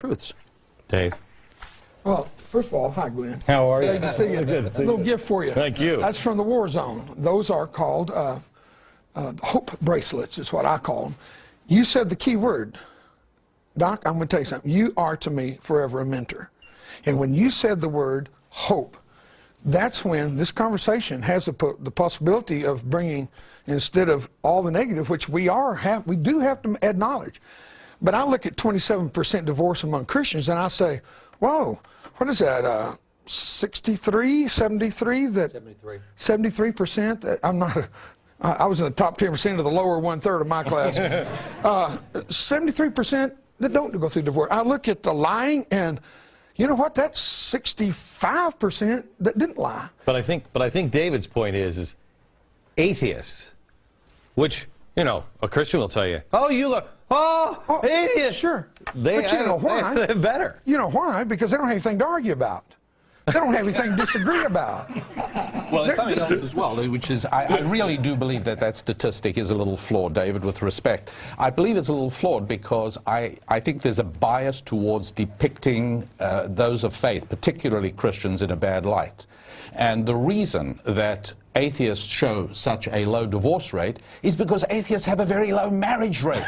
truths. Dave. Well, first of all, hi, Glenn. How are you? Good to see you. Good to see A little you. gift for you. Thank you. That's from the war zone. Those are called hope bracelets, is what I call them. You said the key word. Doc, I'm going to tell you something. You are to me forever a mentor. And when you said the word hope, that's when this conversation has the possibility of bringing, instead of all the negative, which we do have to acknowledge. But I look at 27% divorce among Christians, and I say, whoa, what is that, 63, 73? 73. 73%? I was in the top 10% of the lower one-third of my class. 73% that don't go through divorce. I look at the lying, and you know what? That's 65% that didn't lie. But I think David's point is atheists, which, you know, a Christian will tell you, oh, you look, atheists. Sure. But you know why? They're better. You know why? Because they don't have anything to argue about. They don't have anything to disagree about. Well, there's something else as well, which is, I really do believe that statistic is a little flawed, David, with respect. I believe it's a little flawed because I think there's a bias towards depicting those of faith, particularly Christians, in a bad light. And the reason that atheists show such a low divorce rate is because atheists have a very low marriage rate.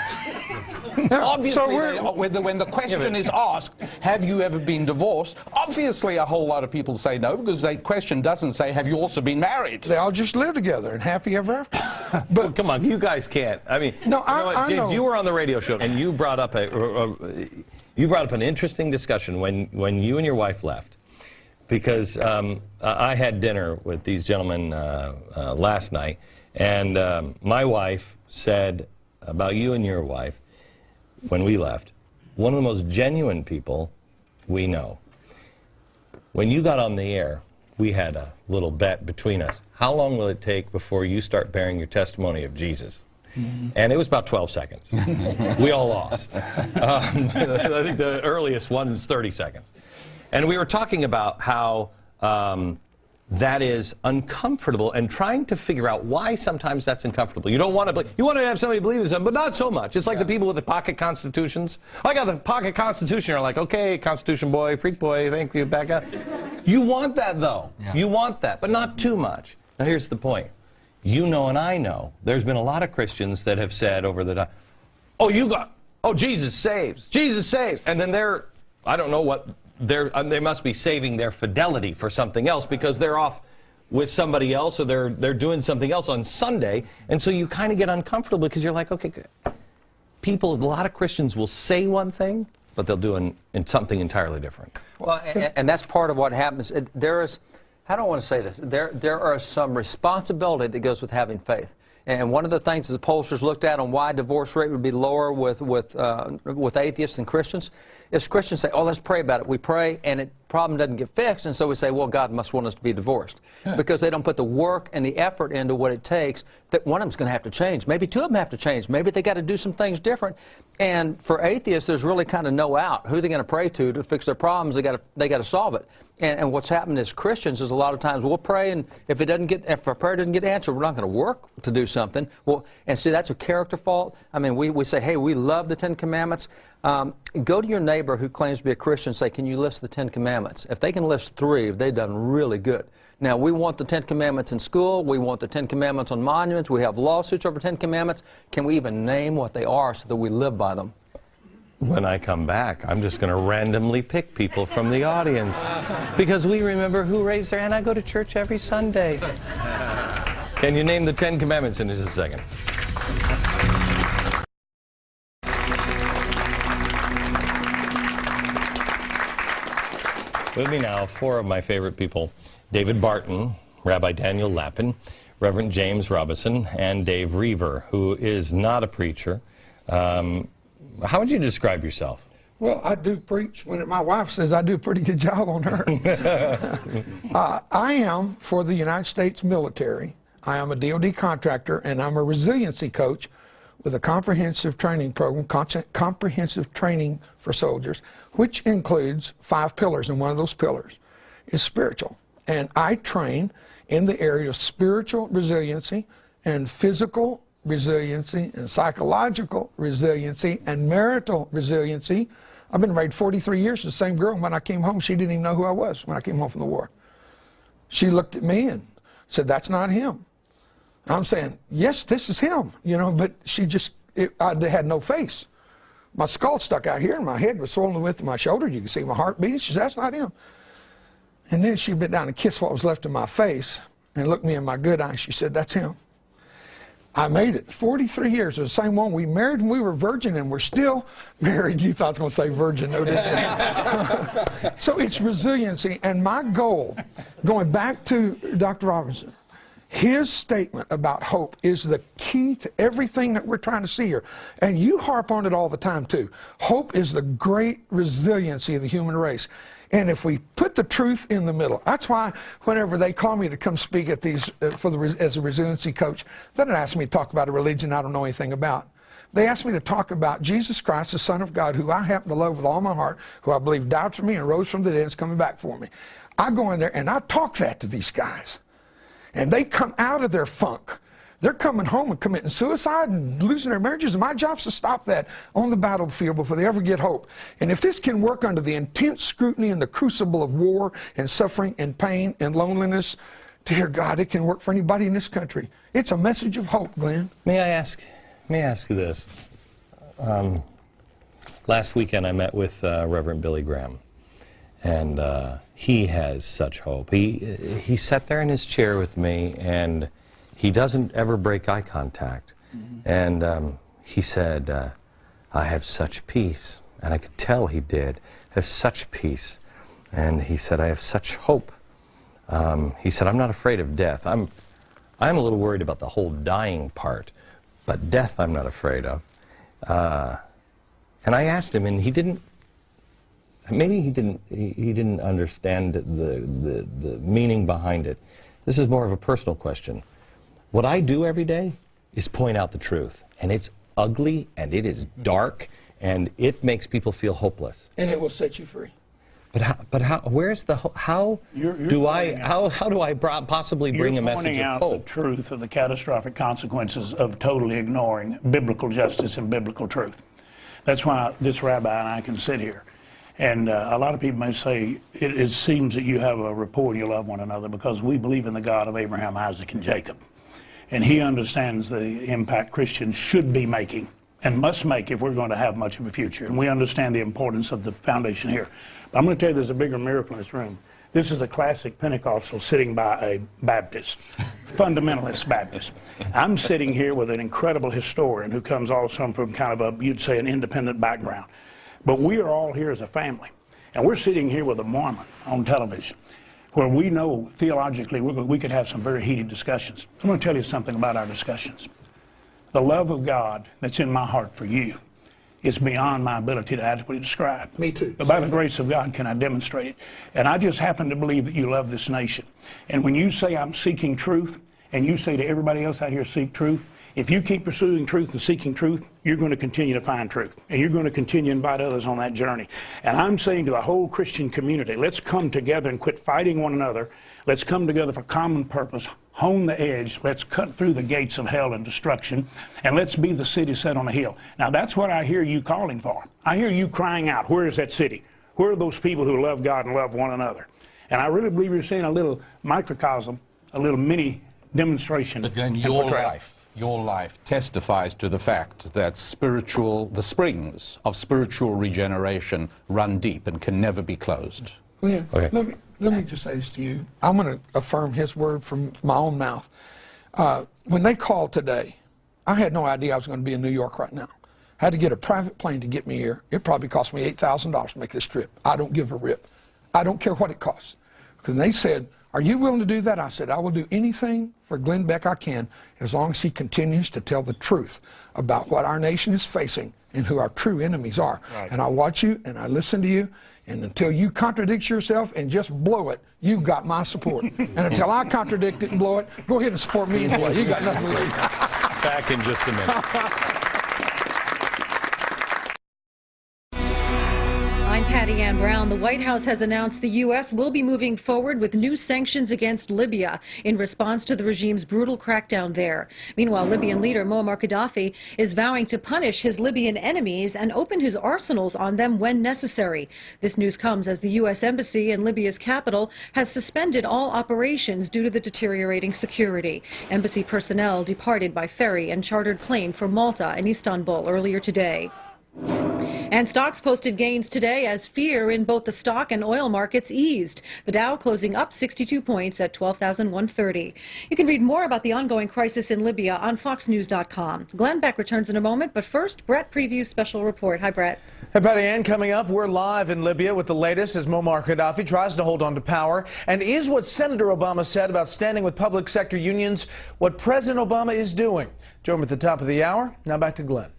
Obviously, when the question is asked, have you ever been divorced, obviously a whole lot of people say no, because the question doesn't say, have you also been married? They all just live together and happy ever after. But come on, you guys can't. I mean, no, you know what, James, know. You were on the radio show, and you brought up an interesting discussion when you and your wife left. Because I had dinner with these gentlemen last night, and my wife said about you and your wife, when we left, one of the most genuine people we know. When you got on the air, we had a little bet between us. How long will it take before you start bearing your testimony of Jesus? And it was about 12 seconds. We all lost. I think the earliest one was 30 seconds. And we were talking about how that is uncomfortable and trying to figure out why sometimes that's uncomfortable. You don't want to believe. You want to have somebody believe in something, but not so much. It's like the people with the pocket constitutions. I got the pocket constitution. You're like, okay, constitution boy, freak boy, thank you, back up. You want that, though. Yeah. You want that, but not too much. Now, here's the point. You know and I know there's been a lot of Christians that have said over the time, oh, Jesus saves. Jesus saves. And then I don't know what, they must be saving their fidelity for something else because they're off with somebody else or they're doing something else on Sunday. And so you kind of get uncomfortable because you're like, okay, good. A lot of Christians will say one thing, but they'll do in something entirely different. Well, and that's part of what happens. There is, I don't want to say this, there are some responsibility that goes with having faith. And one of the things that the pollsters looked at on why divorce rate would be lower with atheists than Christians is Christians say, oh, let's pray about it. We pray, and the problem doesn't get fixed, and so we say, well, God must want us to be divorced. Yeah. Because they don't put the work and the effort into what it takes. That one of them's going to have to change. Maybe two of them have to change. Maybe they got to do some things different. And for atheists, there's really kind of no out. Who are they going to pray to fix their problems? They got to solve it. And what's happened as Christians is a lot of times we'll pray, and if our prayer doesn't get answered, we're not going to work to do something. Well, and see, that's a character fault. I mean, we say, hey, we love the Ten Commandments. Go to your neighbor who claims to be a Christian and say, can you list the 10 Commandments? If they can list 3, they've done really good. Now, we want the 10 Commandments in school. We want the 10 Commandments on monuments. We have lawsuits over 10 Commandments. Can we even name what they are so that we live by them? When I come back, I'm just going to randomly pick people from the audience because we remember who raised their hand. I go to church every Sunday. Can you name the 10 Commandments in just a second? With me now, 4 of my favorite people: David Barton, Rabbi Daniel Lappin, Reverend James Robison, and Dave Reaver, who is not a preacher. How would you describe yourself? Well, I do preach. When my wife says I do a pretty good job on her. I am for the United States military. I am a DOD contractor, and I'm a resiliency coach with a comprehensive training program, comprehensive training for soldiers, which includes 5 pillars, and one of those pillars is spiritual. And I train in the area of spiritual resiliency and physical resiliency and psychological resiliency and marital resiliency. I've been married 43 years to the same girl. When I came home, she didn't even know who I was when I came home from the war. She looked at me and said, "That's not him." I'm saying, "Yes, this is him," you know, but she just, I had no face. My skull stuck out here and my head was swollen with my shoulder. You can see my heart beating. She said, "That's not him." And then she bent down and kissed what was left of my face and looked me in my good eye. She said, "That's him." I made it. 43 years. It was the same one. We married when we were virgin, and we're still married. You thought I was going to say virgin. No, didn't you? So it's resiliency. And my goal, going back to Dr. Robinson, his statement about hope is the key to everything that we're trying to see here. And you harp on it all the time, too. Hope is the great resiliency of the human race. And if we put the truth in the middle, that's why whenever they call me to come speak at these as a resiliency coach, they don't ask me to talk about a religion I don't know anything about. They asked me to talk about Jesus Christ, the Son of God, who I happen to love with all my heart, who I believe died for me and rose from the dead and is coming back for me. I go in there and I talk that to these guys. And they come out of their funk. They're coming home and committing suicide and losing their marriages, and my job's to stop that on the battlefield before they ever get hope. And if this can work under the intense scrutiny and the crucible of war and suffering and pain and loneliness, dear God, it can work for anybody in this country. It's a message of hope, Glenn. May I ask you this? Last weekend I met with Reverend Billy Graham, and he has such hope. He sat there in his chair with me, and he doesn't ever break eye contact. And he said, "I have such peace." And I could tell he did. "I have such peace." And he said, "I have such hope." He said, "I'm not afraid of death. I'm a little worried about the whole dying part, but death I'm not afraid of." And I asked him, and he didn't, maybe he didn't understand the meaning behind it. This is more of a personal question. What I do every day is point out the truth, and it's ugly, and it is dark, and it makes people feel hopeless. And it will set you free. But how? Where's the how do I possibly bring a message of hope? You're pointing out the truth of the catastrophic consequences of totally ignoring biblical justice and biblical truth. That's why this rabbi and I can sit here. And a lot of people may say, it seems that you have a rapport and you love one another because we believe in the God of Abraham, Isaac, and Jacob. And he understands the impact Christians should be making and must make if we're going to have much of a future. And we understand the importance of the foundation here. But I'm going to tell you there's a bigger miracle in this room. This is a classic Pentecostal sitting by a Baptist, fundamentalist Baptist. I'm sitting here with an incredible historian who comes also from kind of you'd say, an independent background. But we are all here as a family. And we're sitting here with a Mormon on television, where we know theologically we could have some very heated discussions. I'm going to tell you something about our discussions. The love of God that's in my heart for you is beyond my ability to adequately describe. Me too. But by the grace of God can I demonstrate it. And I just happen to believe that you love this nation. And when you say I'm seeking truth, and you say to everybody else out here, seek truth, if you keep pursuing truth and seeking truth, you're going to continue to find truth. And you're going to continue to invite others on that journey. And I'm saying to the whole Christian community, let's come together and quit fighting one another. Let's come together for common purpose, hone the edge, let's cut through the gates of hell and destruction, and let's be the city set on a hill. Now that's what I hear you calling for. I hear you crying out, where is that city? Where are those people who love God and love one another? And I really believe you're seeing a little microcosm, a little mini demonstration. But then your life testifies to the fact that the springs of spiritual regeneration run deep and can never be closed. Yeah. Okay. Let me just say this to you. I'm going to affirm his word from my own mouth. When they called today, I had no idea I was going to be in New York right now. I had to get a private plane to get me here. It probably cost me $8,000 to make this trip. I don't give a rip. I don't care what it costs. Because they said, "Are you willing to do that?" I said, "I will do anything for Glenn Beck I can, as long as he continues to tell the truth about what our nation is facing and who our true enemies are." Right. And I watch you and I listen to you, and until you contradict yourself and just blow it, you've got my support. And until I contradict it and blow it, go ahead and support me anyway. You got nothing to lose. Back in just a minute. I'm Patty Patty Ann Brown. The White House has announced the U.S. will be moving forward with new sanctions against Libya in response to the regime's brutal crackdown there. Meanwhile, Libyan leader Muammar Gaddafi is vowing to punish his Libyan enemies and open his arsenals on them when necessary. This news comes as the U.S. Embassy in Libya's capital has suspended all operations due to the deteriorating security. Embassy personnel departed by ferry and chartered plane for Malta and Istanbul earlier today. And stocks posted gains today as fear in both the stock and oil markets eased. The Dow closing up 62 points at 12,130. You can read more about the ongoing crisis in Libya on foxnews.com. Glenn Beck returns in a moment, but first, Brett previews special report. Hi, Brett. Hey, Patty Ann, coming up, we're live in Libya with the latest as Muammar Gaddafi tries to hold on to power. And is what Senator Obama said about standing with public sector unions what President Obama is doing? Join me at the top of the hour. Now back to Glenn.